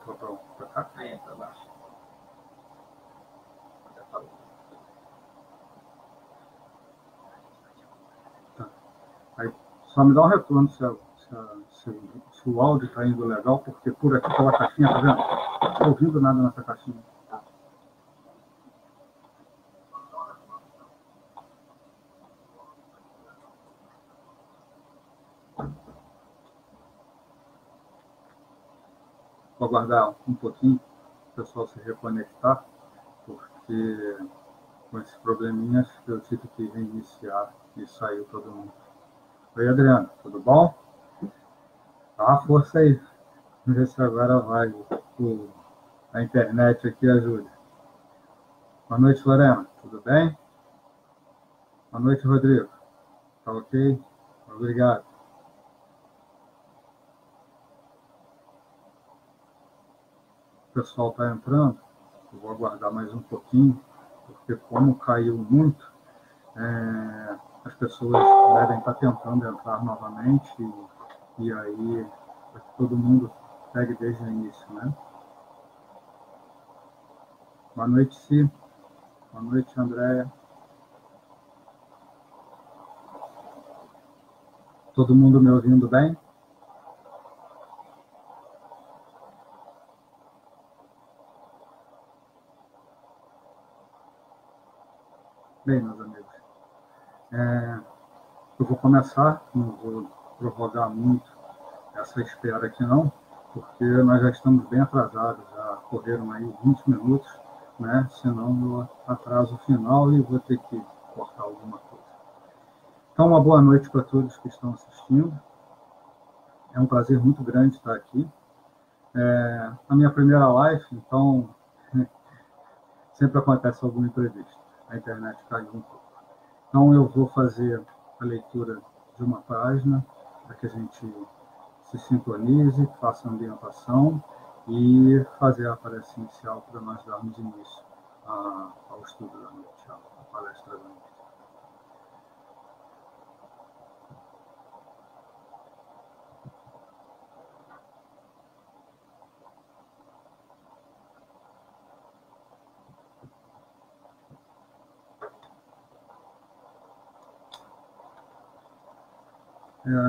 Para cá? Aí, para baixo. Tá. Aí, só me dá um retorno se o áudio está indo legal, porque por aqui pela caixinha, tá vendo? Não estou ouvindo nada nessa caixinha. Vou aguardar um pouquinho o pessoal se reconectar, porque com esses probleminhas eu tive que reiniciar e saiu todo mundo. Oi, Adriano, tudo bom? Dá uma força aí. Vamos ver se agora vai a internet aqui ajuda. Boa noite, Lorena, tudo bem? Boa noite, Rodrigo. Tá ok? Obrigado. O pessoal está entrando. Eu vou aguardar mais um pouquinho, porque como caiu muito, as pessoas devem estar tentando entrar novamente e aí para que todo mundo pegue desde o início, né? Boa noite, Si. Boa noite, Andréia. Todo mundo me ouvindo bem? Bem, meus amigos, eu vou começar, não vou prorrogar muito essa espera aqui não, porque nós já estamos bem atrasados, já correram aí 20 minutos, né? Senão eu atraso o final e vou ter que cortar alguma coisa. Então, uma boa noite para todos que estão assistindo. É um prazer muito grande estar aqui. A minha primeira live, então sempre acontece algum imprevisto. A internet caiu um pouco. Então eu vou fazer a leitura de uma página para que a gente se sintonize, faça a ambientação e fazer a palestra inicial para nós darmos início ao estudo da noite, à palestra da noite.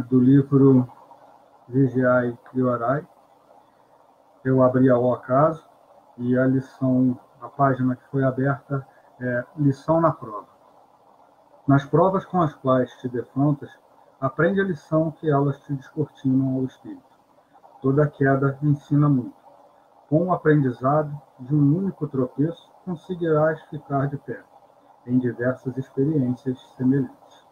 Do livro Vigiai e Orai. Eu abri ao acaso e a página que foi aberta é Lição na Prova. Nas provas com as quais te defrontas, aprende a lição que elas te descortinam ao espírito. Toda queda ensina muito. Com o aprendizado de um único tropeço, conseguirás ficar de pé, em diversas experiências semelhantes.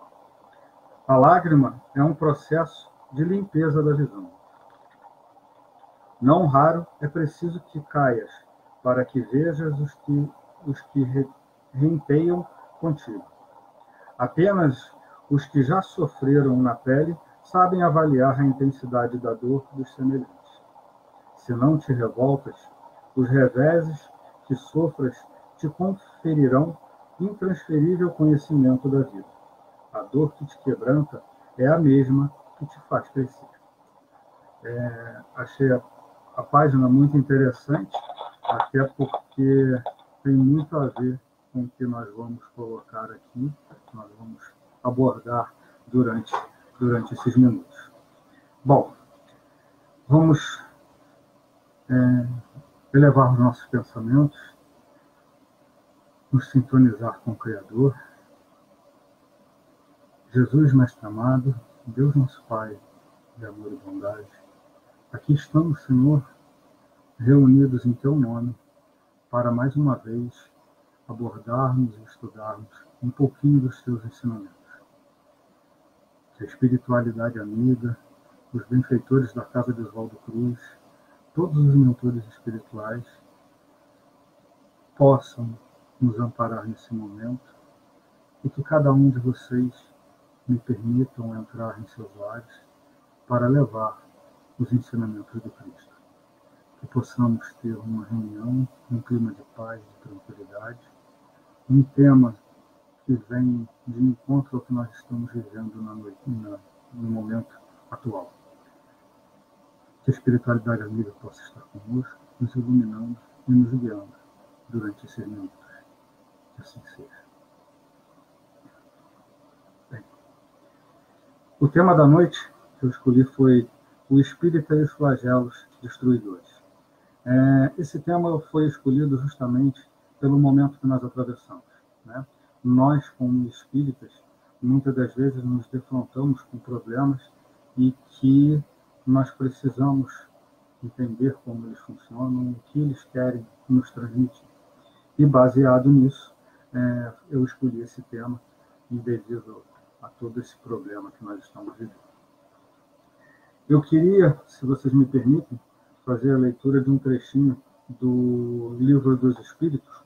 A lágrima é um processo de limpeza da visão. Não raro é preciso que caias, para que vejas os que reimpeiam contigo. Apenas os que já sofreram na pele sabem avaliar a intensidade da dor dos semelhantes. Se não te revoltas, os reveses que sofras te conferirão intransferível conhecimento da vida. A dor que te quebranta é a mesma que te faz crescer. Achei a página muito interessante, até porque tem muito a ver com o que nós vamos colocar aqui, nós vamos abordar durante esses minutos. Bom, vamos elevar os nossos pensamentos, nos sintonizar com o Criador. Jesus, Mestre amado, Deus nosso Pai de amor e bondade, aqui estamos, Senhor, reunidos em Teu nome, para mais uma vez abordarmos e estudarmos um pouquinho dos Teus ensinamentos. Que a espiritualidade amiga, os benfeitores da Casa de Oswaldo Cruz, todos os mentores espirituais possam nos amparar nesse momento e que cada um de vocês me permitam entrar em seus lares para levar os ensinamentos do Cristo. Que possamos ter uma reunião, um clima de paz, de tranquilidade, um tema que vem de encontro ao que nós estamos vivendo no momento atual. Que a espiritualidade amiga possa estar conosco, nos iluminando e nos guiando durante esses minutos. Que assim seja. Bem, o tema da noite que eu escolhi foi o espírita e os flagelos destruidores. Esse tema foi escolhido justamente pelo momento que nós atravessamos, né? Nós, como espíritas, muitas das vezes nos defrontamos com problemas e que nós precisamos entender como eles funcionam, o que eles querem nos transmitir. E, baseado nisso, eu escolhi esse tema devido a todo esse problema que nós estamos vivendo. Eu queria, se vocês me permitem, fazer a leitura de um trechinho do Livro dos Espíritos,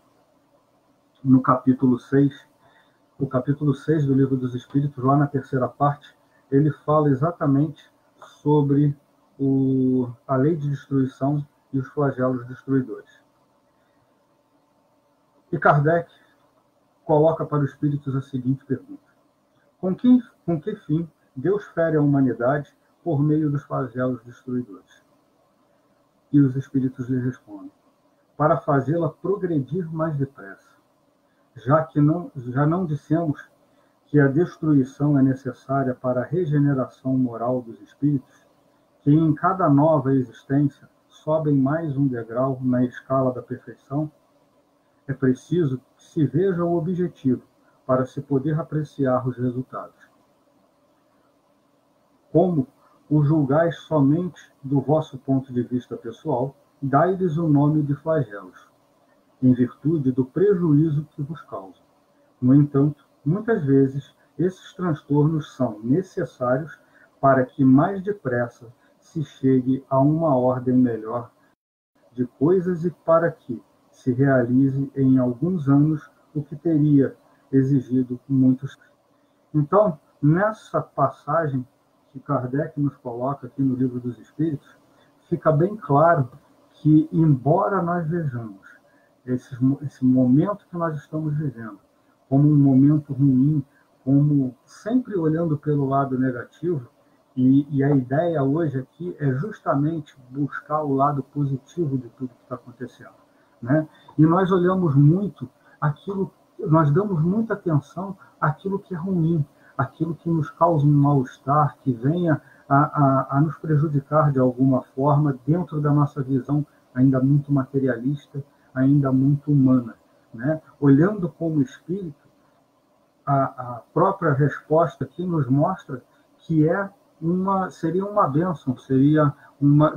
no capítulo 6. O capítulo 6 do Livro dos Espíritos, lá na terceira parte, ele fala exatamente sobre a lei de destruição e os flagelos destruidores. E Kardec coloca para os espíritos a seguinte pergunta: com que fim Deus fere a humanidade por meio dos flagelos destruidores? E os espíritos lhe respondem: para fazê-la progredir mais depressa, já não dissemos que a destruição é necessária para a regeneração moral dos espíritos, que em cada nova existência sobem mais um degrau na escala da perfeição? É preciso que se veja o objetivo para se poder apreciar os resultados. Como o julgais somente do vosso ponto de vista pessoal, dai-lhes o nome de flagelos, em virtude do prejuízo que vos causam. No entanto, muitas vezes, esses transtornos são necessários para que mais depressa se chegue a uma ordem melhor de coisas e para que se realize em alguns anos o que teria exigido muitos. Então, nessa passagem que Kardec nos coloca aqui no Livro dos Espíritos, fica bem claro que, embora nós vejamos esse momento que nós estamos vivendo como um momento ruim, como sempre olhando pelo lado negativo, e a ideia hoje aqui é justamente buscar o lado positivo de tudo que está acontecendo, né? E nós olhamos muito aquilo, nós damos muita atenção àquilo que é ruim, aquilo que nos causa um mal-estar, que venha a nos prejudicar de alguma forma dentro da nossa visão ainda muito materialista, ainda muito humana, né? Olhando como espírito, a própria resposta aqui nos mostra que seria uma bênção, seria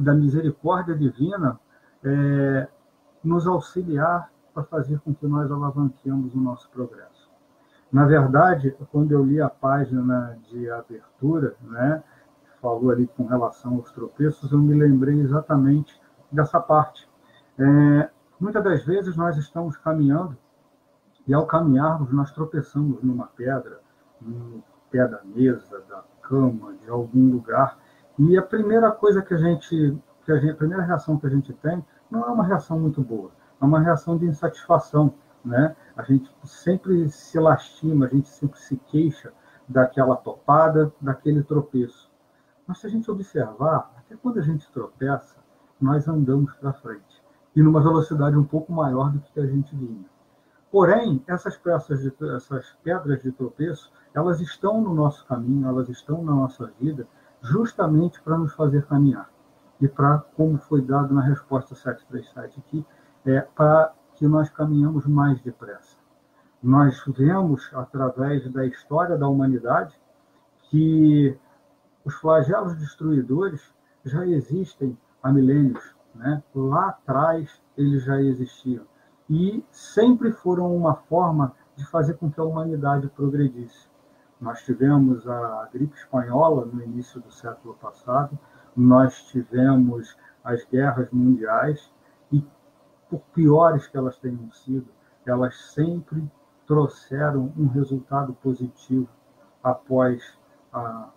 da misericórdia divina nos auxiliar para fazer com que nós alavanquemos o nosso progresso. Na verdade, quando eu li a página de abertura, né, que falou ali com relação aos tropeços, eu me lembrei exatamente dessa parte. Muitas das vezes nós estamos caminhando e, ao caminharmos, nós tropeçamos numa pedra, no pé da mesa, da cama, de algum lugar, e a primeira coisa a primeira reação que a gente tem não é uma reação muito boa, é uma reação de insatisfação, né? A gente sempre se lastima, a gente sempre se queixa daquela topada, daquele tropeço. Mas se a gente observar, até quando a gente tropeça, nós andamos para frente, e numa velocidade um pouco maior do que a gente vinha. Porém, essas pedras de tropeço, elas estão no nosso caminho, elas estão na nossa vida, justamente para nos fazer caminhar. E para, como foi dado na resposta 737 aqui, para que nós caminhamos mais depressa. Nós vemos, através da história da humanidade, que os flagelos destruidores já existem há milênios, né? Lá atrás eles já existiam. E sempre foram uma forma de fazer com que a humanidade progredisse. Nós tivemos a gripe espanhola no início do século passado, nós tivemos as guerras mundiais, e, por piores que elas tenham sido, elas sempre trouxeram um resultado positivo após a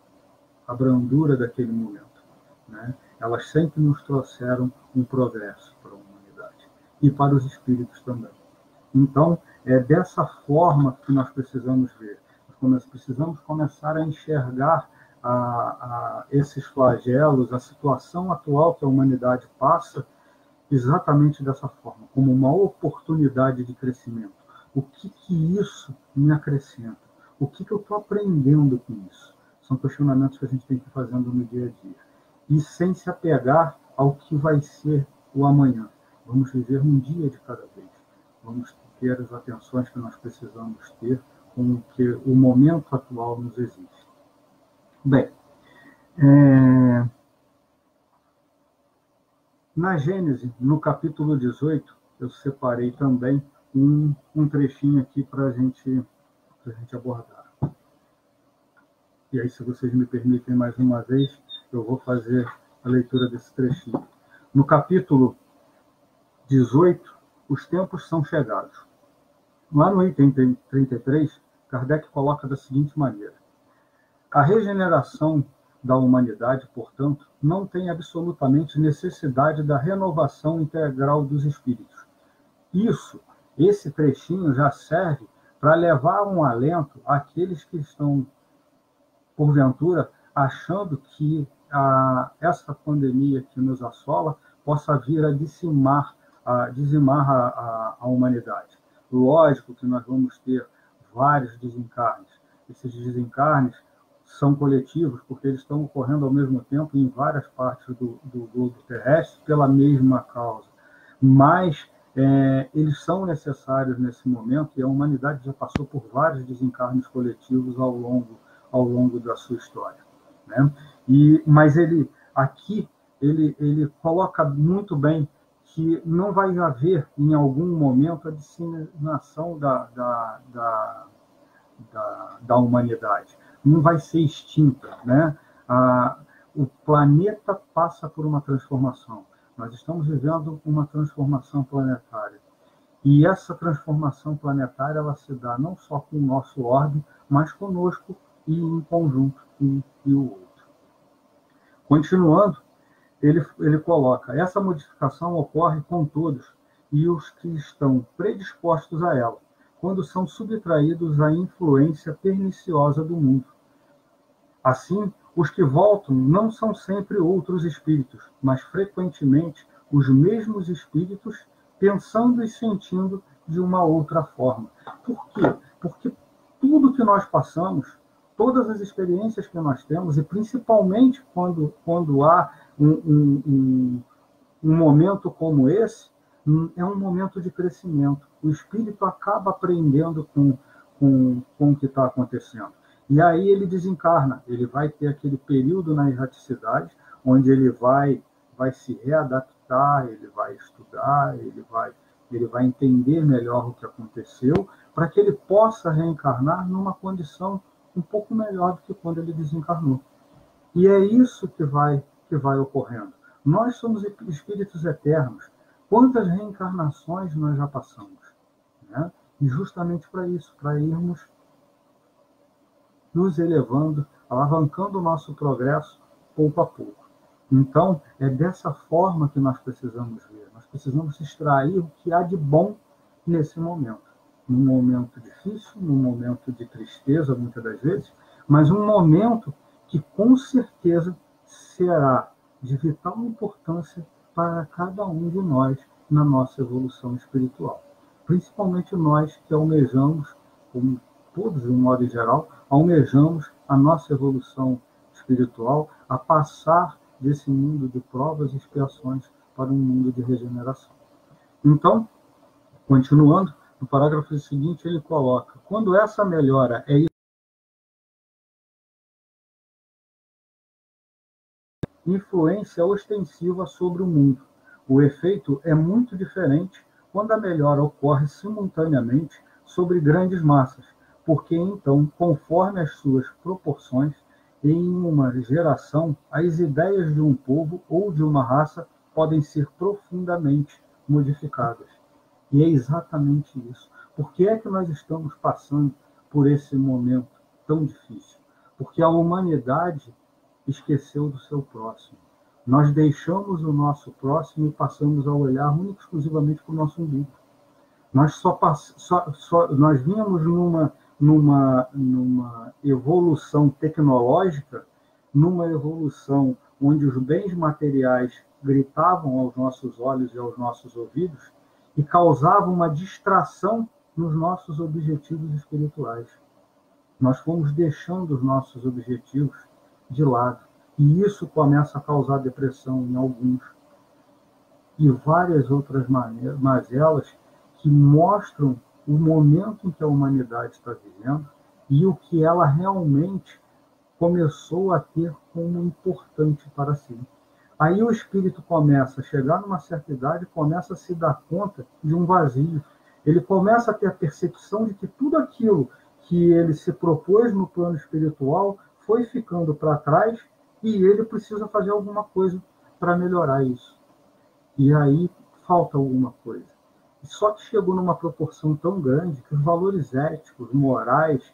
brandura daquele momento, né? Elas sempre nos trouxeram um progresso para a humanidade e para os espíritos também. Então, é dessa forma que nós precisamos ver. Nós precisamos começar a enxergar esses flagelos, a situação atual que a humanidade passa, exatamente dessa forma, como uma oportunidade de crescimento. O que isso me acrescenta? O que eu estou aprendendo com isso? São questionamentos que a gente tem que ir fazendo no dia a dia. E sem se apegar ao que vai ser o amanhã. Vamos viver um dia de cada vez. Vamos ter as atenções que nós precisamos ter com o que o momento atual nos exige. Bem, na Gênesis, no capítulo 18, eu separei também um trechinho aqui para a gente abordar. E aí, se vocês me permitem mais uma vez, eu vou fazer a leitura desse trechinho. No capítulo 18, os tempos são chegados. Lá no item 33, Kardec coloca da seguinte maneira: a regeneração da humanidade, portanto, não tem absolutamente necessidade da renovação integral dos espíritos. Esse trechinho já serve para levar um alento àqueles que estão, porventura, achando que essa pandemia que nos assola possa vir a dizimar a humanidade. Lógico que nós vamos ter vários desencarnes. Esses desencarnes são coletivos, porque eles estão ocorrendo ao mesmo tempo em várias partes do globo terrestre pela mesma causa. Mas eles são necessários nesse momento, e a humanidade já passou por vários desencarnes coletivos ao longo da sua história, né? Mas ele coloca muito bem que não vai haver, em algum momento, a disseminação da humanidade. Não vai ser extinta, né? O planeta passa por uma transformação. Nós estamos vivendo uma transformação planetária. E essa transformação planetária ela se dá não só com o nosso orbe, mas conosco e em conjunto um e o outro. Continuando, ele coloca: essa modificação ocorre com todos e os que estão predispostos a ela, quando são subtraídos à influência perniciosa do mundo. Assim, os que voltam não são sempre outros espíritos, mas frequentemente os mesmos espíritos pensando e sentindo de uma outra forma. Por quê? Porque tudo que nós passamos, todas as experiências que nós temos, e principalmente quando há um momento como esse, é um momento de crescimento. O espírito acaba aprendendo com o que está acontecendo. E aí ele desencarna, ele vai ter aquele período na erraticidade, onde ele vai se readaptar, ele vai estudar, ele vai entender melhor o que aconteceu, para que ele possa reencarnar numa condição um pouco melhor do que quando ele desencarnou. E é isso que vai ocorrendo. Nós somos espíritos eternos. Quantas reencarnações nós já passamos, né? E justamente para isso, para irmos nos elevando, alavancando o nosso progresso pouco a pouco. Então, é dessa forma que nós precisamos ver. Nós precisamos extrair o que há de bom nesse momento. Num momento difícil, num momento de tristeza, muitas das vezes, mas um momento que, com certeza, será de vital importância para cada um de nós na nossa evolução espiritual. Principalmente nós que almejamos, como todos, de um modo geral, almejamos a nossa evolução espiritual, a passar desse mundo de provas e expiações para um mundo de regeneração. Então, continuando, no parágrafo seguinte ele coloca: quando essa melhora é influência ostensiva sobre o mundo, o efeito é muito diferente quando a melhora ocorre simultaneamente sobre grandes massas, porque então, conforme as suas proporções, em uma geração, as ideias de um povo ou de uma raça podem ser profundamente modificadas. E é exatamente isso. Por que é que nós estamos passando por esse momento tão difícil? Porque a humanidade esqueceu do seu próximo. Nós deixamos o nosso próximo e passamos a olhar única e exclusivamente para o nosso umbigo. Nós nós vínhamos numa evolução tecnológica, numa evolução onde os bens materiais gritavam aos nossos olhos e aos nossos ouvidos e causavam uma distração nos nossos objetivos espirituais. Nós fomos deixando os nossos objetivos de lado. E isso começa a causar depressão em alguns. E várias outras mazelas que mostram o momento em que a humanidade está vivendo e o que ela realmente começou a ter como importante para si. Aí o espírito começa a chegar numa certa idade, começa a se dar conta de um vazio. Ele começa a ter a percepção de que tudo aquilo que ele se propôs no plano espiritual foi ficando para trás e ele precisa fazer alguma coisa para melhorar isso. E aí falta alguma coisa. Só que chegou numa proporção tão grande que os valores éticos, morais,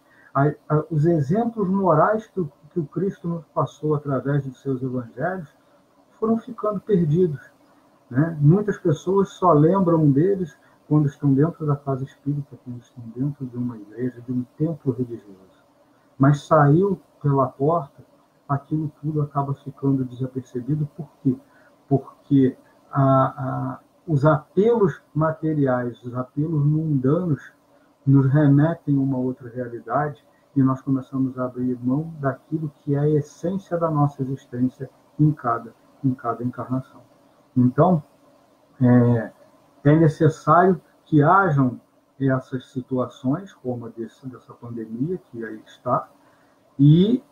os exemplos morais que o Cristo nos passou através de seus evangelhos foram ficando perdidos. Né? Muitas pessoas só lembram deles quando estão dentro da casa espírita, quando estão dentro de uma igreja, de um templo religioso. Mas saiu pela porta, aquilo tudo acaba ficando desapercebido. Por quê? Porque os apelos materiais, os apelos mundanos, nos remetem a uma outra realidade e nós começamos a abrir mão daquilo que é a essência da nossa existência em cada encarnação. Então, é necessário que hajam essas situações, como a dessa pandemia que aí está, e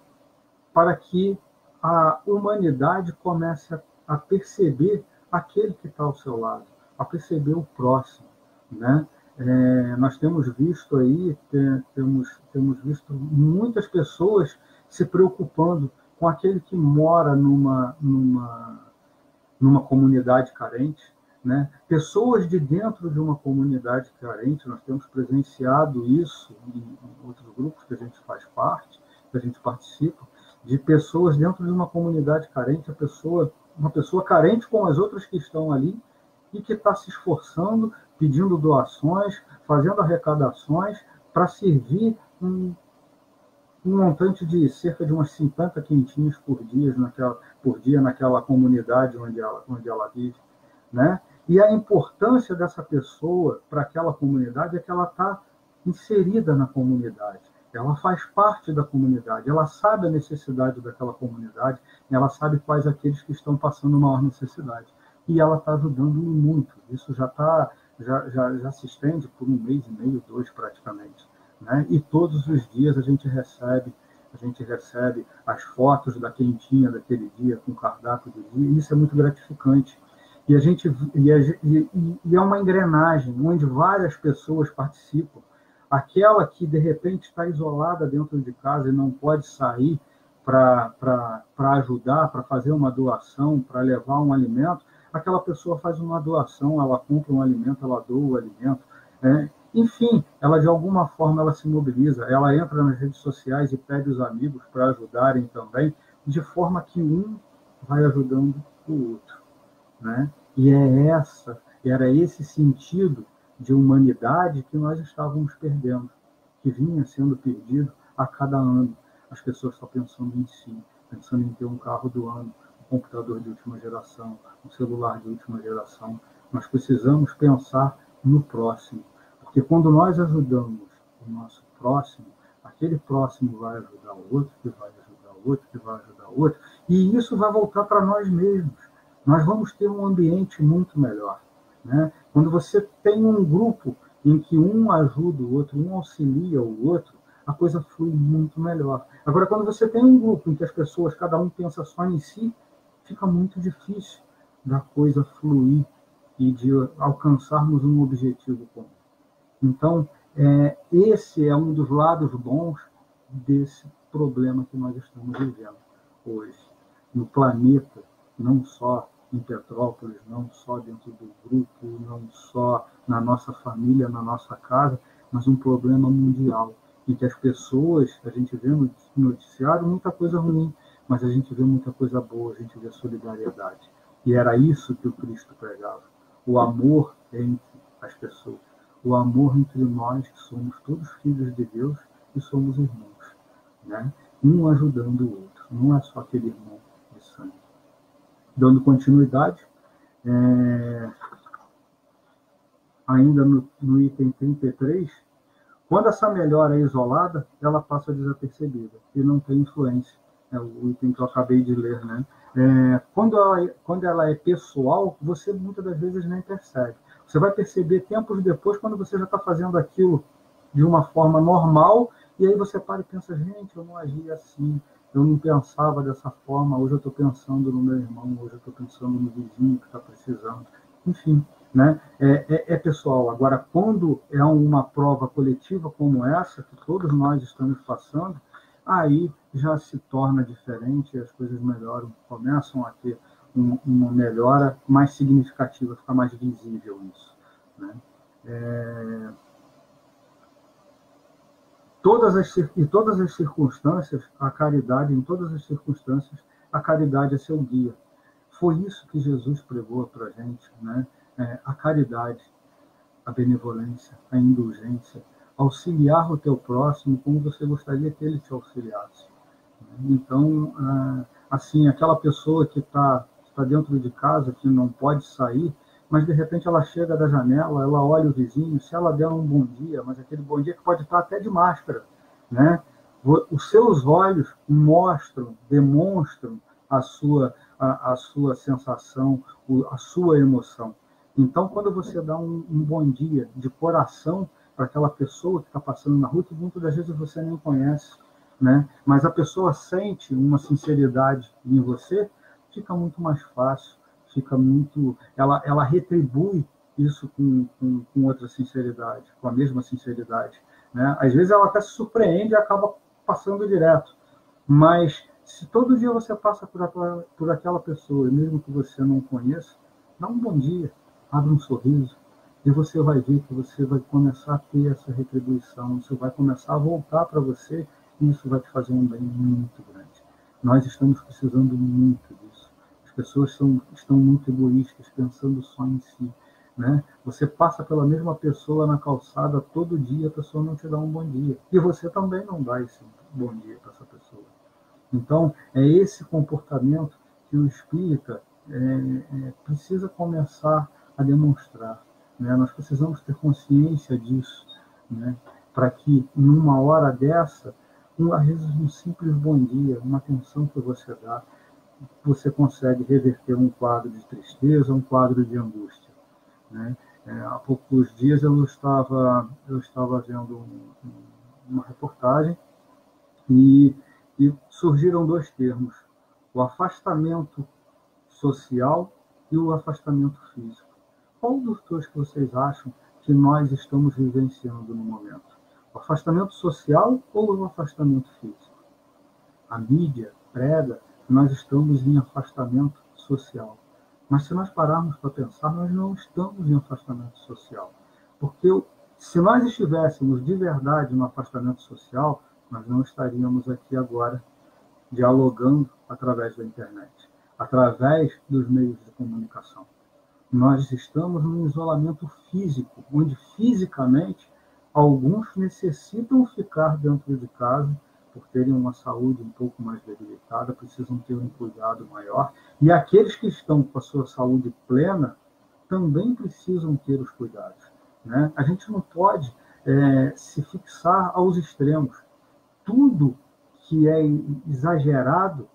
para que a humanidade comece a perceber aquele que está ao seu lado, a perceber o próximo, né? Nós temos visto aí, temos visto muitas pessoas se preocupando com aquele que mora numa comunidade carente, né? Pessoas de dentro de uma comunidade carente, nós temos presenciado isso em outros grupos que a gente faz parte, que a gente participa, de pessoas dentro de uma comunidade carente, uma pessoa carente com as outras que estão ali e que está se esforçando, pedindo doações, fazendo arrecadações para servir um montante de cerca de umas 50 quentinhas por dia naquela comunidade onde ela vive, né? E a importância dessa pessoa para aquela comunidade é que ela está inserida na comunidade, ela faz parte da comunidade, ela sabe a necessidade daquela comunidade, ela sabe quais aqueles que estão passando maior necessidade. E ela está ajudando muito. Isso já se estende por 1 mês e meio, 2 praticamente. Né? E todos os dias a gente recebe as fotos da quentinha daquele dia, com o cardápio do dia, e isso é muito gratificante. E é uma engrenagem onde várias pessoas participam. Aquela que, de repente, está isolada dentro de casa e não pode sair para ajudar, para fazer uma doação, para levar um alimento, aquela pessoa faz uma doação, ela compra um alimento, ela doa o alimento. Enfim, ela de alguma forma ela se mobiliza, ela entra nas redes sociais e pede os amigos para ajudarem também, de forma que um vai ajudando o outro. Né? E era esse sentido de humanidade que nós estávamos perdendo, que vinha sendo perdido a cada ano. As pessoas estão pensando em si, pensando em ter um carro do ano, um computador de última geração, um celular de última geração. Nós precisamos pensar no próximo, porque quando nós ajudamos o nosso próximo, aquele próximo vai ajudar o outro, que vai ajudar o outro, que vai ajudar o outro, e isso vai voltar para nós mesmos. Nós vamos ter um ambiente muito melhor. Né? Quando você tem um grupo em que um ajuda o outro, um auxilia o outro, a coisa flui muito melhor. Agora, quando você tem um grupo em que as pessoas, cada um pensa só em si, fica muito difícil da coisa fluir e de alcançarmos um objetivo comum. Então, esse é um dos lados bons desse problema que nós estamos vivendo hoje. No planeta, não só em Petrópolis, não só dentro do grupo, não só na nossa família, na nossa casa, mas um problema mundial, em que as pessoas, a gente vê no noticiário muita coisa ruim, mas a gente vê muita coisa boa, a gente vê solidariedade. E era isso que o Cristo pregava, o amor entre as pessoas, o amor entre nós, que somos todos filhos de Deus e somos irmãos, né? Um ajudando o outro, não é só aquele irmão de sangue. Dando continuidade, Ainda no item 33, quando essa melhora é isolada, ela passa desapercebida e não tem influência. É o item que eu acabei de ler, né? Quando ela é pessoal, você muitas das vezes nem percebe. Você vai perceber tempos depois, quando você já está fazendo aquilo de uma forma normal, e aí você para e pensa, gente, eu não agi assim, eu não pensava dessa forma, hoje eu estou pensando no meu irmão, hoje eu estou pensando no vizinho que está precisando. Enfim, né? É pessoal. Agora, quando é uma prova coletiva como essa, que todos nós estamos passando, aí já se torna diferente, as coisas melhoram, começam a ter uma melhora mais significativa, fica mais visível isso, né? Em todas as circunstâncias, a caridade, em todas as circunstâncias, a caridade é seu guia. Foi isso que Jesus pregou para a gente, né? A caridade, a benevolência, a indulgência, auxiliar o teu próximo como você gostaria que ele te auxiliasse. Então, assim, aquela pessoa que está dentro de casa, que não pode sair, mas de repente ela chega da janela, ela olha o vizinho, se ela der um bom dia, mas aquele bom dia que pode estar até de máscara, né? Os seus olhos demonstram a sua sensação, a sua emoção. Então, quando você dá um bom dia de coração para aquela pessoa que está passando na rua, que muitas das vezes você nem conhece, né? Mas a pessoa sente uma sinceridade em você, fica muito mais fácil, ela retribui isso com outra sinceridade, com a mesma sinceridade, né? Às vezes ela até se surpreende e acaba passando direto, mas se todo dia você passa por aquela pessoa, mesmo que você não conheça, dá um bom dia, abre um sorriso, e você vai ver que você vai começar a ter essa retribuição, isso vai começar a voltar para você, e isso vai te fazer um bem muito grande. Nós estamos precisando muito disso. As pessoas estão muito egoístas, pensando só em si, né? Você passa pela mesma pessoa na calçada todo dia, a pessoa não te dá um bom dia. E você também não dá esse bom dia para essa pessoa. Então, é esse comportamento que o espírita precisa começar a demonstrar, né? Nós precisamos ter consciência disso, né? Para que, numa hora dessa, às vezes um simples bom dia, uma atenção que você dá, você consegue reverter um quadro de tristeza, um quadro de angústia, né? Há poucos dias eu estava vendo uma reportagem e surgiram dois termos: o afastamento social e o afastamento físico. Qual dos dois que vocês acham que nós estamos vivenciando no momento? O afastamento social ou o afastamento físico? A mídia prega que nós estamos em afastamento social. Mas se nós pararmos para pensar, nós não estamos em afastamento social. Porque se nós estivéssemos de verdade no afastamento social, nós não estaríamos aqui agora dialogando através da internet, através dos meios de comunicação. Nós estamos num isolamento físico, onde fisicamente alguns necessitam ficar dentro de casa por terem uma saúde um pouco mais debilitada, precisam ter um cuidado maior, e aqueles que estão com a sua saúde plena também precisam ter os cuidados, né? A gente não pode se fixar aos extremos. Tudo que é exagerado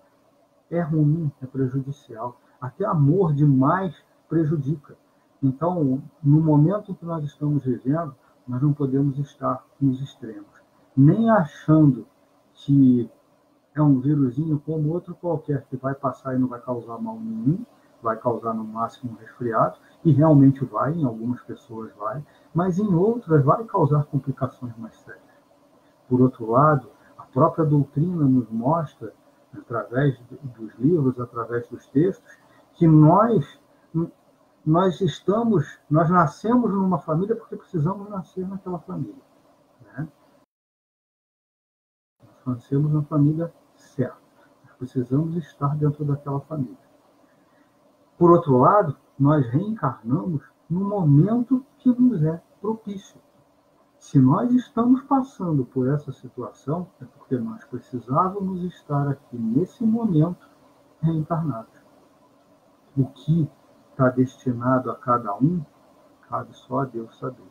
é ruim, é prejudicial. Até amor demais prejudica. Então, no momento em que nós estamos vivendo, nós não podemos estar nos extremos, nem achando que é um vírusinho como outro qualquer, que vai passar e não vai causar mal nenhum, vai causar no máximo um resfriado, e realmente vai, em algumas pessoas vai, mas em outras vai causar complicações mais sérias. Por outro lado, a própria doutrina nos mostra, através dos livros, através dos textos, que nós nascemos numa família porque precisamos nascer naquela família, né? Nós nascemos na família certa. Nós precisamos estar dentro daquela família. Por outro lado, nós reencarnamos no momento que nos é propício. Se nós estamos passando por essa situação, é porque nós precisávamos estar aqui nesse momento reencarnados. O que está destinado a cada um, cabe só a Deus saber.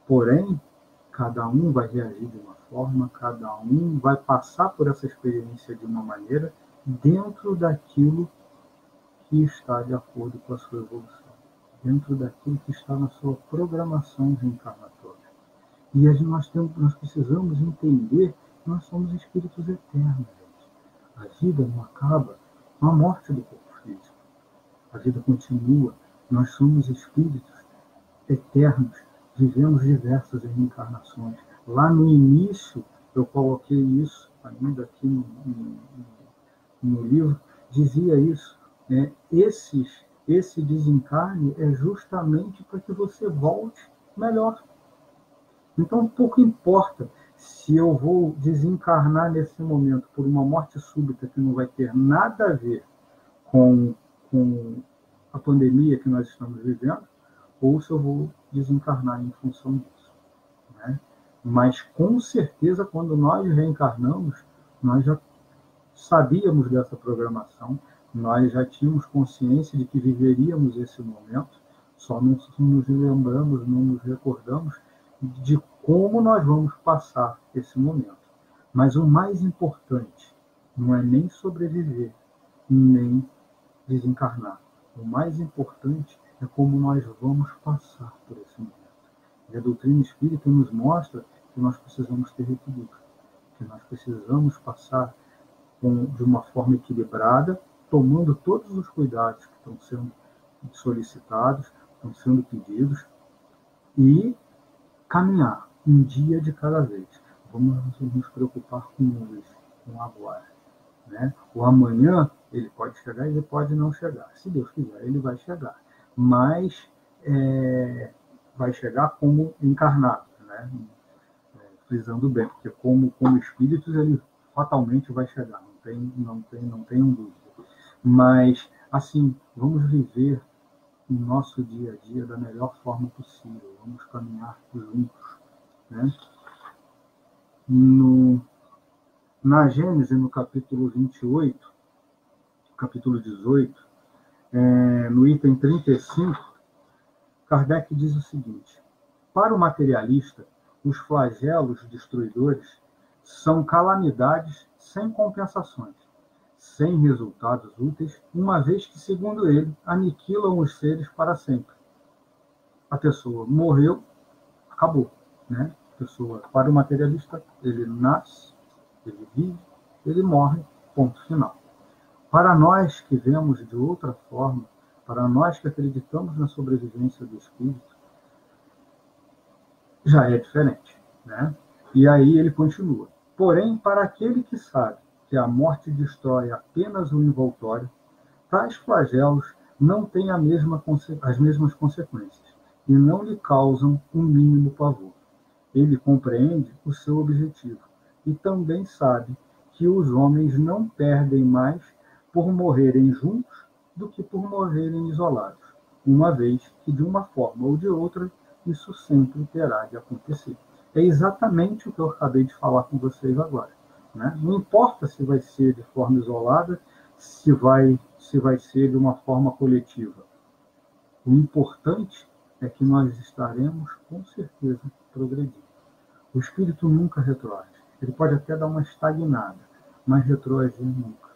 Porém, cada um vai reagir de uma forma, cada um vai passar por essa experiência de uma maneira dentro daquilo que está de acordo com a sua evolução, dentro daquilo que está na sua programação reencarnatória. E nós precisamos entender que nós somos espíritos eternos, gente. A vida não acaba com a morte do corpo físico. A vida continua. Nós somos espíritos eternos. Vivemos diversas reencarnações. Lá no início, eu coloquei isso, ainda aqui no livro, dizia isso. Esse desencarne é justamente para que você volte melhor. Então, pouco importa se eu vou desencarnar nesse momento por uma morte súbita que não vai ter nada a ver com a pandemia que nós estamos vivendo, ou se eu vou desencarnar em função disso. Né? Mas, com certeza, quando nós reencarnamos, nós já sabíamos dessa programação, nós já tínhamos consciência de que viveríamos esse momento, só não nos lembramos, não nos recordamos de como nós vamos passar esse momento. Mas o mais importante não é nem sobreviver, nem desencarnar. O mais importante é como nós vamos passar por esse momento. E a doutrina espírita nos mostra que nós precisamos ter equilíbrio, que nós precisamos passar de uma forma equilibrada, tomando todos os cuidados que estão sendo solicitados, estão sendo pedidos, e caminhar um dia de cada vez. Vamos nos preocupar com hoje, com agora. Né? O amanhã, ele pode chegar e ele pode não chegar. Se Deus quiser, ele vai chegar. Mas vai chegar como encarnado, né? Frisando bem, porque como espíritos, ele fatalmente vai chegar. Não tem dúvida. Mas, assim, vamos viver o nosso dia a dia da melhor forma possível. Vamos caminhar juntos. Né? Na Gênesis, no capítulo 28, capítulo 18, no item 35, Kardec diz o seguinte: para o materialista, os flagelos destruidores são calamidades sem compensações, sem resultados úteis, uma vez que, segundo ele, aniquilam os seres para sempre. A pessoa morreu, acabou. Né? A pessoa, para o materialista, ele nasce, ele vive, ele morre, ponto final. Para nós que vemos de outra forma, para nós que acreditamos na sobrevivência do espírito, já é diferente. Né? E aí ele continua. Porém, para aquele que sabe que a morte destrói apenas o envoltório, tais flagelos não têm as mesmas consequências e não lhe causam o mínimo pavor. Ele compreende o seu objetivo e também sabe que os homens não perdem mais por morrerem juntos do que por morrerem isolados, uma vez que, de uma forma ou de outra, isso sempre terá de acontecer. É exatamente o que eu acabei de falar com vocês agora. Né? Não importa se vai ser de forma isolada, se vai ser de uma forma coletiva. O importante é que nós estaremos, com certeza, progredindo. O espírito nunca retroage. Ele pode até dar uma estagnada, mas retroagir nunca.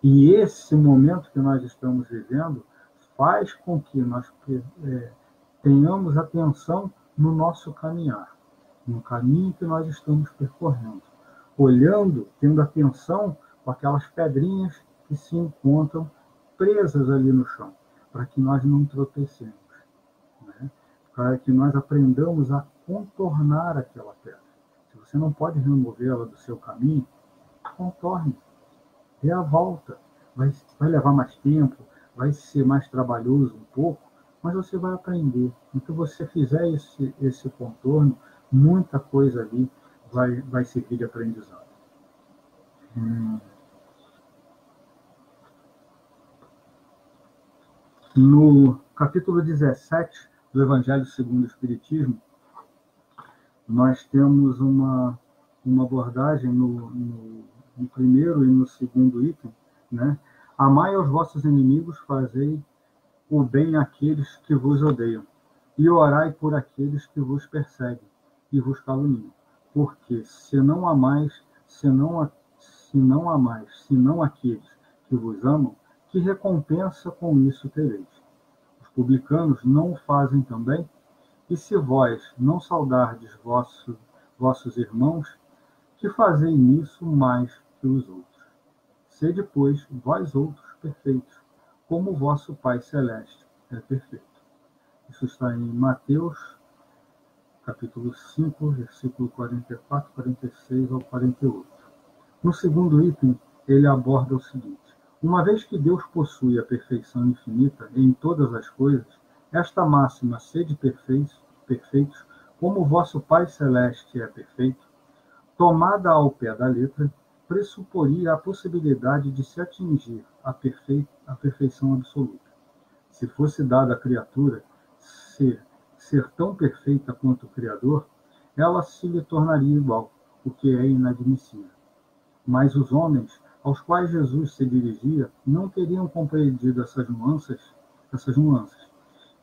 E esse momento que nós estamos vivendo faz com que nós tenhamos atenção no nosso caminhar, no caminho que nós estamos percorrendo, olhando, tendo atenção com aquelas pedrinhas que se encontram presas ali no chão, para que nós não tropecemos, né? Para que nós aprendamos a contornar aquela pedra. Se você não pode removê-la do seu caminho, contorne, dê a volta. Vai levar mais tempo, vai ser mais trabalhoso um pouco, mas você vai aprender. Então, você fizer esse contorno, muita coisa ali vai servir de aprendizado. No capítulo 17 do Evangelho segundo o Espiritismo, nós temos uma abordagem no primeiro e no segundo item, né? Amai aos vossos inimigos, fazei o bem àqueles que vos odeiam, e orai por aqueles que vos perseguem e vos caluniam. Porque se não amais, se não aqueles que vos amam, que recompensa com isso tereis? Os publicanos não o fazem também? E se vós não saudardes vossos irmãos, que fazei nisso mais que os outros? Sede, pois, vós outros perfeitos, como o vosso Pai Celeste é perfeito. Isso está em Mateus, capítulo 5, versículo 44, 46 ao 48. No segundo item, ele aborda o seguinte: uma vez que Deus possui a perfeição infinita em todas as coisas, esta máxima, sede perfeitos, como o vosso Pai Celeste é perfeito, tomada ao pé da letra, pressuporia a possibilidade de se atingir a perfeição absoluta. Se fosse dada à criatura ser tão perfeita quanto o Criador, ela se lhe tornaria igual, o que é inadmissível. Mas os homens aos quais Jesus se dirigia não teriam compreendido essas nuances.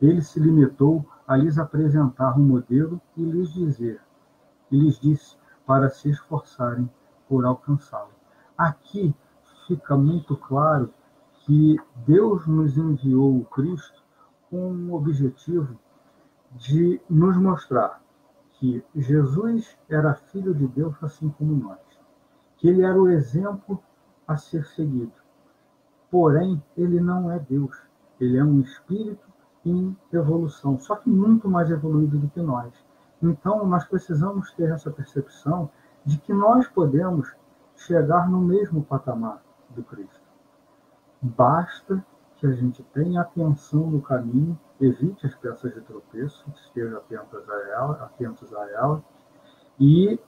Ele se limitou a lhes apresentar um modelo e lhes disse para se esforçarem por alcançá-lo. Aqui fica muito claro que Deus nos enviou o Cristo com o objetivo de nos mostrar que Jesus era filho de Deus assim como nós, que ele era o exemplo a ser seguido. Porém, ele não é Deus, ele é um espírito em evolução, só que muito mais evoluído do que nós. Então, nós precisamos ter essa percepção de que nós podemos chegar no mesmo patamar do Cristo. Basta que a gente tenha atenção no caminho, evite as peças de tropeço, esteja atentos a ela e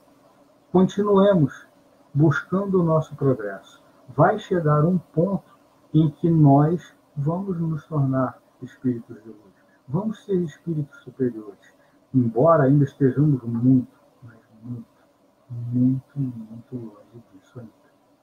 continuemos buscando o nosso progresso. Vai chegar um ponto em que nós vamos nos tornar espíritos de luz. Vamos ser espíritos superiores, embora ainda estejamos muito, mas muito longe disso ainda,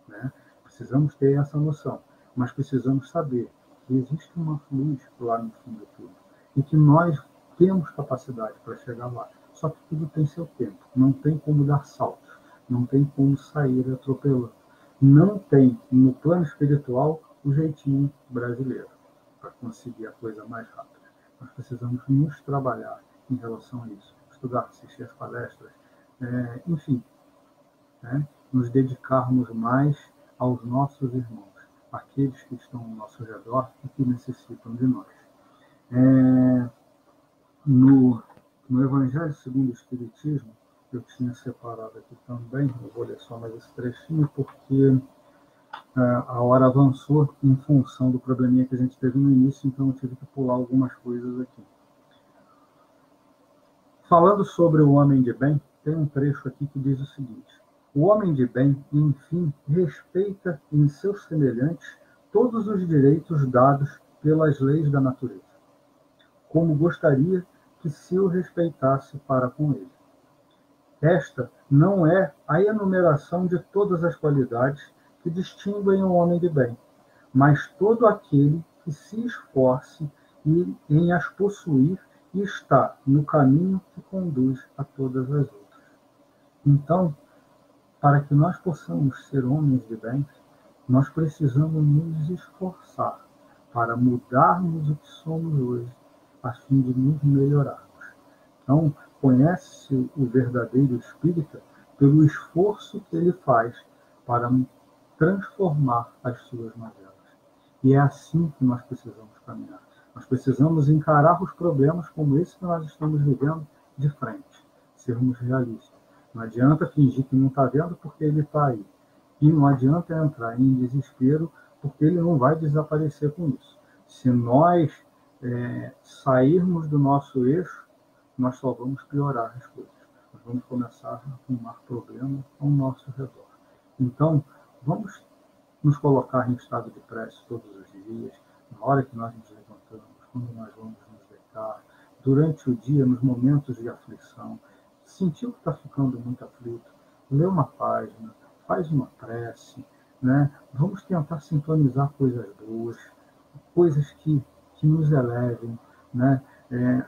né? Precisamos ter essa noção, mas precisamos saber que existe uma luz lá no fundo de tudo e que nós temos capacidade para chegar lá. Só que tudo tem seu tempo, não tem como dar saltos, não tem como sair atropelando. Não tem no plano espiritual o jeitinho brasileiro para conseguir a coisa mais rápida. Nós precisamos nos trabalhar em relação a isso, estudar, assistir as palestras, enfim, né? Nos dedicarmos mais aos nossos irmãos, aqueles que estão ao nosso redor e que necessitam de nós. No Evangelho segundo o Espiritismo, eu tinha separado aqui também, eu vou ler só mais esse trechinho, porque a hora avançou em função do probleminha que a gente teve no início, então eu tive que pular algumas coisas aqui. Falando sobre o homem de bem, tem um trecho aqui que diz o seguinte: o homem de bem, enfim, respeita em seus semelhantes todos os direitos dados pelas leis da natureza, como gostaria que se o respeitasse para com ele. Esta não é a enumeração de todas as qualidades que distinguem o homem de bem, mas todo aquele que se esforce em as possuir e está no caminho que conduz a todas as outras. Então, para que nós possamos ser homens de bem, nós precisamos nos esforçar para mudarmos o que somos hoje, a fim de nos melhorarmos. Então, conhece o verdadeiro espírita pelo esforço que ele faz para transformar as suas mazelas. E é assim que nós precisamos caminhar. Nós precisamos encarar os problemas como esse que nós estamos vivendo de frente, sermos realistas. Não adianta fingir que não está vendo porque ele está aí. E não adianta entrar em desespero porque ele não vai desaparecer com isso. Se nós sairmos do nosso eixo, nós só vamos piorar as coisas. Nós vamos começar a arrumar problemas ao nosso redor. Então, vamos nos colocar em estado de prece todos os dias, na hora que nós nos levantamos, quando nós vamos nos deitar, durante o dia, nos momentos de aflição. Sentiu que está ficando muito aflito, lê uma página, faz uma prece, né? Vamos tentar sintonizar coisas boas, coisas que que nos elevem, né?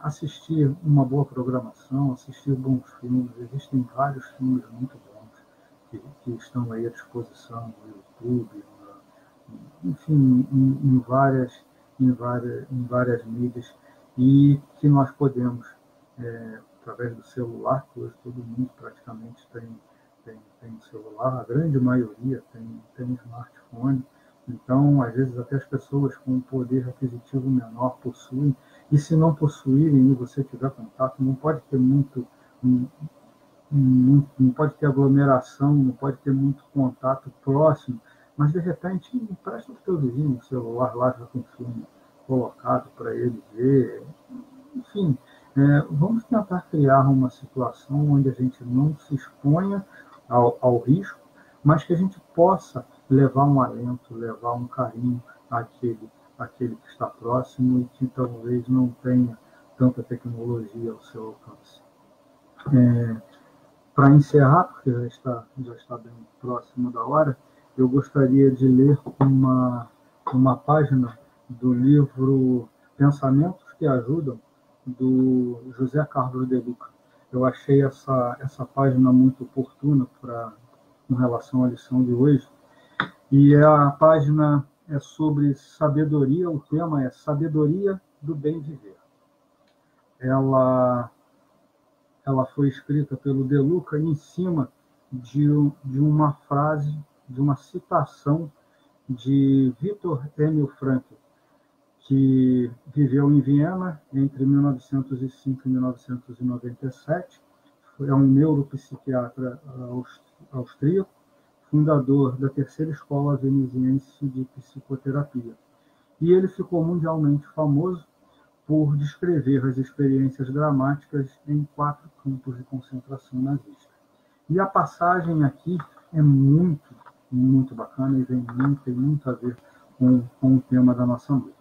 Assistir uma boa programação, assistir bons filmes. Existem vários filmes muito bons que estão aí à disposição no YouTube, enfim, em várias mídias, e que nós podemos, através do celular, que hoje todo mundo praticamente tem celular, a grande maioria tem smartphone. Então, às vezes, até as pessoas com um poder aquisitivo menor possuem, e se não possuírem e você tiver contato, não pode ter não pode ter aglomeração, não pode ter muito contato próximo, mas de repente empresta o teu vizinho o celular lá já com o filme colocado para ele ver. Enfim, vamos tentar criar uma situação onde a gente não se exponha ao risco, mas que a gente possa levar um alento, levar um carinho àquele que está próximo e que talvez não tenha tanta tecnologia ao seu alcance. Para encerrar, porque já está bem próximo da hora, eu gostaria de ler uma página do livro Pensamentos que Ajudam, do José Carlos de Luca. Eu achei essa página muito oportuna com relação à lição de hoje. E a página é sobre sabedoria, o tema é Sabedoria do Bem Viver. Ela foi escrita pelo De Luca em cima de uma frase, de uma citação de Viktor Emil Frankl, que viveu em Viena entre 1905 e 1997, é um neuropsiquiatra austríaco, fundador da terceira escola veneziense de psicoterapia. E ele ficou mundialmente famoso por descrever as experiências dramáticas em 4 campos de concentração nazista. E a passagem aqui é muito, muito bacana e tem muito a ver com o tema da nossa noite.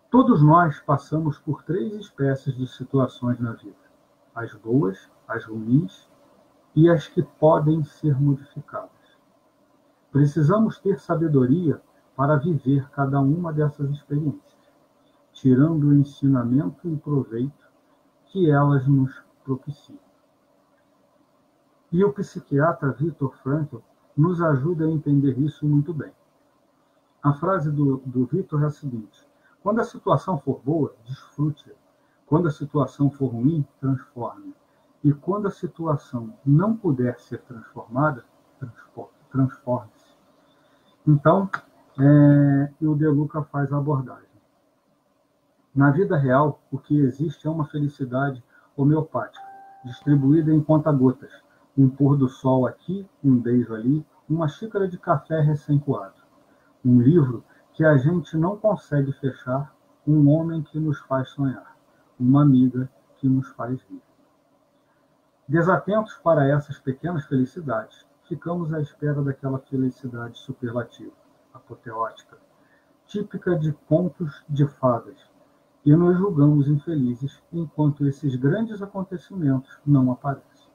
Todos nós passamos por 3 espécies de situações na vida: as boas, as ruins e as que podem ser modificadas. Precisamos ter sabedoria para viver cada uma dessas experiências, tirando o ensinamento e proveito que elas nos propiciam. E o psiquiatra Viktor Frankl nos ajuda a entender isso muito bem. A frase do Viktor é a seguinte: quando a situação for boa, desfrute-a. Quando a situação for ruim, transforme. E quando a situação não puder ser transformada, transforme-se. Então, o De Luca faz a abordagem. Na vida real, o que existe é uma felicidade homeopática, distribuída em conta-gotas. Um pôr do sol aqui, um beijo ali, uma xícara de café recém-coado. Um livro que a gente não consegue fechar, um homem que nos faz sonhar, uma amiga que nos faz rir. Desatentos para essas pequenas felicidades, ficamos à espera daquela felicidade superlativa, apoteótica, típica de contos de fadas, e nos julgamos infelizes enquanto esses grandes acontecimentos não aparecem.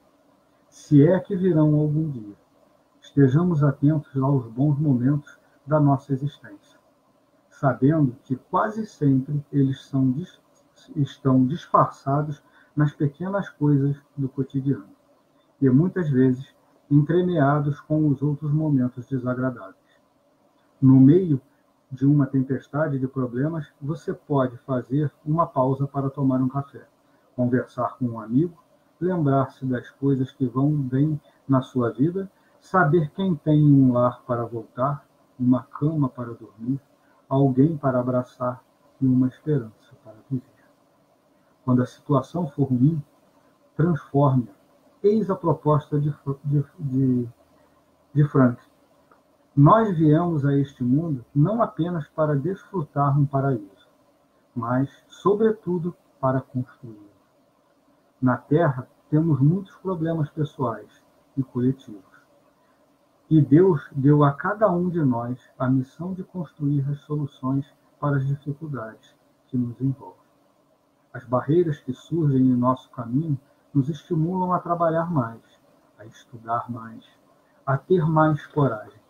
Se é que virão algum dia, estejamos atentos aos bons momentos da nossa existência, sabendo que quase sempre eles estão disfarçados nas pequenas coisas do cotidiano, e muitas vezes entremeados com os outros momentos desagradáveis. No meio de uma tempestade de problemas, você pode fazer uma pausa para tomar um café, conversar com um amigo, lembrar-se das coisas que vão bem na sua vida, saber quem tem um lar para voltar, uma cama para dormir, alguém para abraçar e uma esperança para viver. Quando a situação for ruim, transforme-a. Eis a proposta de Frank. Nós viemos a este mundo não apenas para desfrutar um paraíso, mas, sobretudo, para construí-lo. Na Terra, temos muitos problemas pessoais e coletivos. E Deus deu a cada um de nós a missão de construir as soluções para as dificuldades que nos envolvem. As barreiras que surgem em nosso caminho nos estimulam a trabalhar mais, a estudar mais, a ter mais coragem.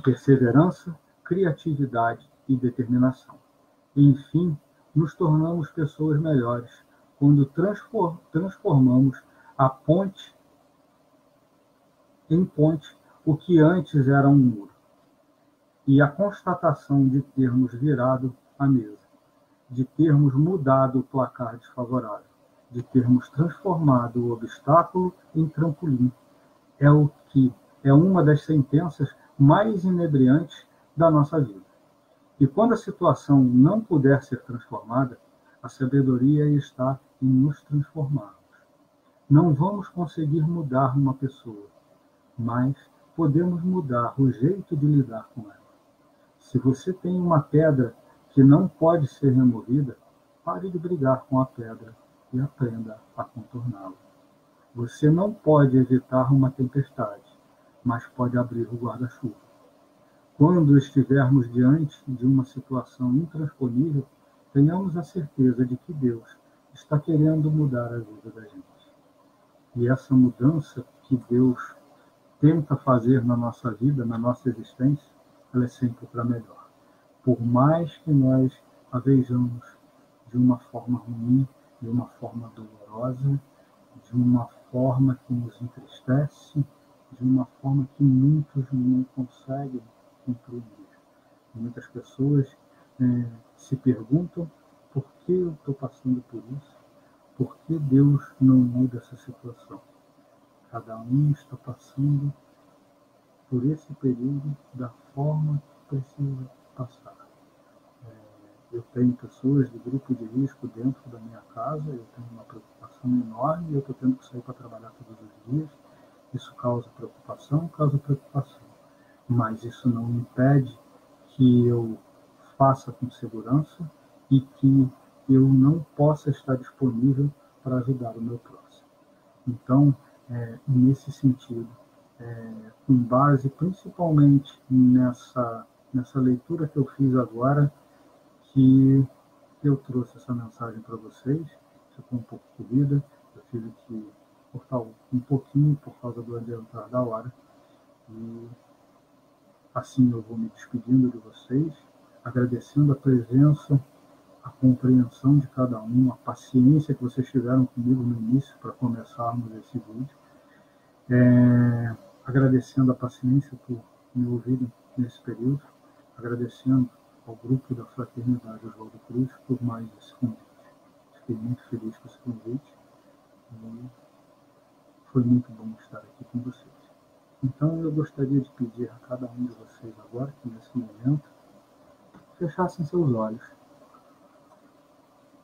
Perseverança, criatividade e determinação. Enfim, nos tornamos pessoas melhores quando transformamos a ponte em ponte o que antes era um muro. E a constatação de termos virado a mesa, de termos mudado o placar desfavorável, de termos transformado o obstáculo em trampolim, é uma das sentenças mais inebriantes da nossa vida. E quando a situação não puder ser transformada, a sabedoria está em nos transformarmos. Não vamos conseguir mudar uma pessoa, mas podemos mudar o jeito de lidar com ela. Se você tem uma pedra que não pode ser removida, pare de brigar com a pedra e aprenda a contorná-la. Você não pode evitar uma tempestade, mas pode abrir o guarda-chuva. Quando estivermos diante de uma situação intransponível, tenhamos a certeza de que Deus está querendo mudar a vida da gente. E essa mudança que Deus tenta fazer na nossa vida, na nossa existência, ela é sempre para melhor. Por mais que nós a vejamos de uma forma ruim, de uma forma dolorosa, de uma forma que nos entristece, de uma forma que muitos não conseguem compreender. Muitas pessoas se perguntam por que eu estou passando por isso, por que Deus não muda essa situação. Cada um está passando por esse período da forma que precisa passar. Eu tenho pessoas de grupo de risco dentro da minha casa, eu tenho uma preocupação enorme, eu estou tendo que sair para trabalhar todos os dias. Isso causa preocupação. Mas isso não impede que eu faça com segurança e que eu não possa estar disponível para ajudar o meu próximo. Então, nesse sentido, com base principalmente nessa leitura que eu fiz agora, que eu trouxe essa mensagem para vocês. Ficou um pouco corrida, eu tive que cortar um pouquinho por causa do adiantar da hora. E assim eu vou me despedindo de vocês, agradecendo a presença, a compreensão de cada um, a paciência que vocês tiveram comigo no início para começarmos esse vídeo. Agradecendo a paciência por me ouvirem nesse período, agradecendo ao grupo da Fraternidade Oswaldo Cruz por mais esse convite. Fiquei muito feliz com esse convite e foi muito bom estar aqui com vocês. Então eu gostaria de pedir a cada um de vocês agora, que nesse momento, fechassem seus olhos.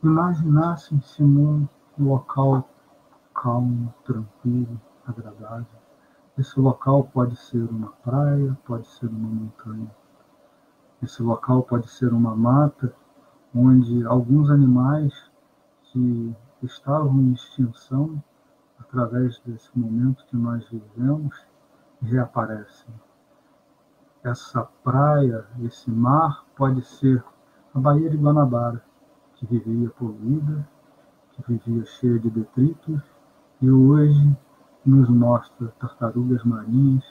Imaginassem-se num local calmo, tranquilo, agradável. Esse local pode ser uma praia, pode ser uma montanha. Esse local pode ser uma mata, onde alguns animais que estavam em extinção, através desse momento que nós vivemos, reaparecem. Essa praia, esse mar, pode ser a Baía de Guanabara, que vivia poluída, que vivia cheia de detritos, e hoje nos mostra tartarugas marinhas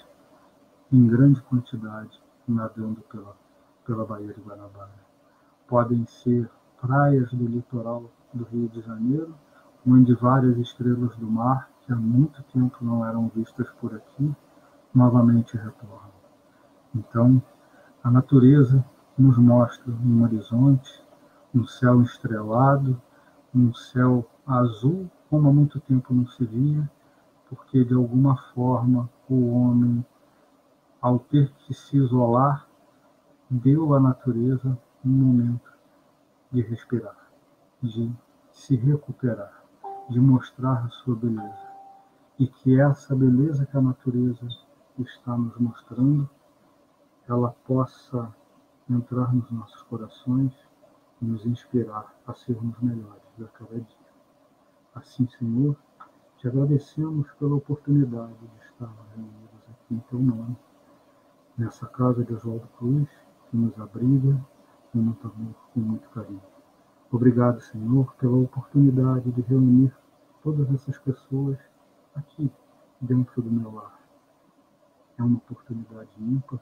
em grande quantidade nadando pela Baía de Guanabara. Podem ser praias do litoral do Rio de Janeiro, onde várias estrelas do mar, que há muito tempo não eram vistas por aqui, novamente retornam. Então, a natureza nos mostra um horizonte, um céu estrelado, um céu azul, como há muito tempo não se via, porque de alguma forma o homem, ao ter que se isolar, deu à natureza um momento de respirar, de se recuperar, de mostrar a sua beleza. E que essa beleza que a natureza está nos mostrando, ela possa entrar nos nossos corações e nos inspirar a sermos melhores a cada dia. Assim, Senhor, te agradecemos pela oportunidade de estarmos reunidos aqui em teu nome, nessa casa de Oswaldo Cruz, que nos abriga com muito amor, com muito carinho. Obrigado, Senhor, pela oportunidade de reunir todas essas pessoas aqui, dentro do meu lar. É uma oportunidade ímpar,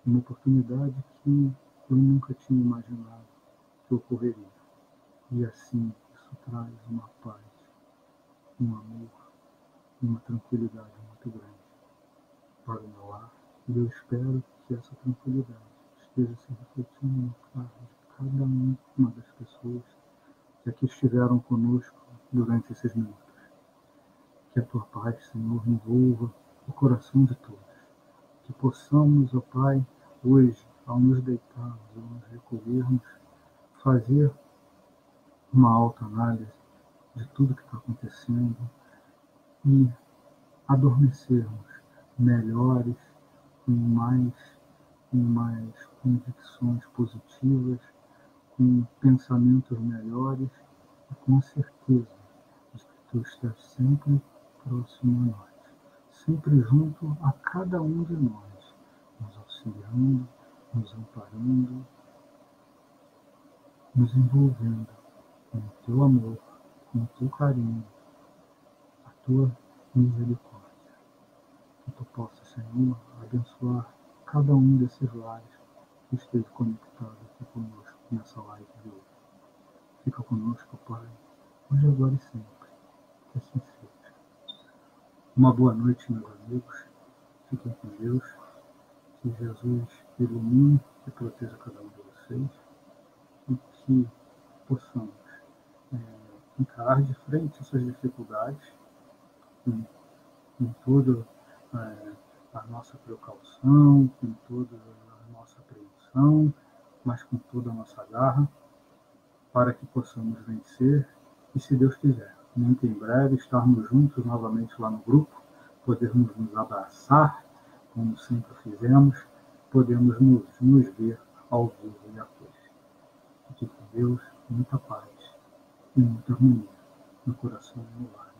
uma oportunidade que eu nunca tinha imaginado que ocorreria. E assim, isso traz uma paz, um amor, uma tranquilidade muito grande para o meu lar. E eu espero que essa tranquilidade esteja se refletindo no lar de cada uma das pessoas que aqui estiveram conosco durante esses minutos. Que a tua paz, Senhor, envolva o coração de todos. Que possamos, ó Pai, hoje, ao nos deitarmos, ao nos recolhermos, fazer uma autoanálise de tudo que está acontecendo e adormecermos melhores, com mais convicções positivas, com pensamentos melhores e com certeza de que tu estás sempre próximo a nós, sempre junto a cada um de nós, nos auxiliando, nos amparando, nos envolvendo com o teu amor, com o teu carinho, a tua misericórdia. Que tu possa, Senhor, abençoar cada um desses lares que esteja conectado aqui conosco nessa live de hoje. Fica conosco, Pai, hoje, agora e sempre. Que assim seja. Uma boa noite, meus amigos. Fiquem com Deus. Que Jesus ilumine e proteja cada um de vocês. E que possamos encarar de frente essas dificuldades com toda a nossa precaução, com toda a nossa apreensão, mas com toda a nossa garra, para que possamos vencer e, se Deus quiser, muito em breve, estarmos juntos novamente lá no grupo, podermos nos abraçar, como sempre fizemos, podemos nos ver ao vivo e a cores. Fique com Deus, muita paz e muita harmonia no coração e no lar.